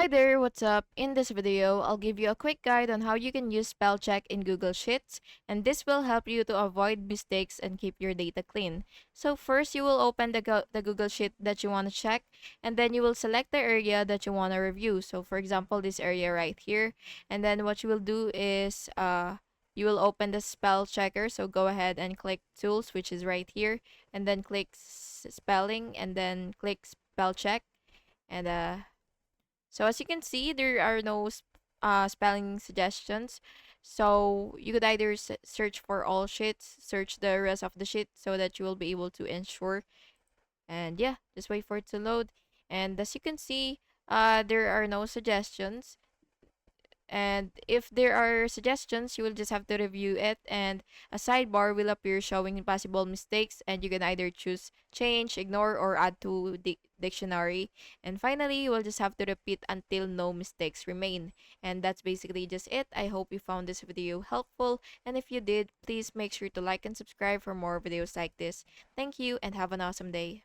Hi there, what's up? In this video, I'll give you a quick guide on how you can use spell check in Google Sheets, and this will help you to avoid mistakes and keep your data clean. So first, you will open the Google Sheet that you want to check, and then you will select the area that you want to review. So for example, this area right here, and then what you will do is you will open the spell checker. So go ahead and click tools, which is right here, and then click spelling, and then click spell check, and so as you can see, there are no spelling suggestions. So you could either search for all sheets, search the rest of the sheet so that you will be able to ensure. And yeah, just wait for it to load. And as you can see, there are no suggestions. And if there are suggestions, you will just have to review it, and a sidebar will appear showing possible mistakes, and you can either choose change, ignore, or add to the dictionary. And finally, you will just have to repeat until no mistakes remain. And that's basically just it. I hope you found this video helpful, and if you did, please make sure to like and subscribe for more videos like this. Thank you and have an awesome day.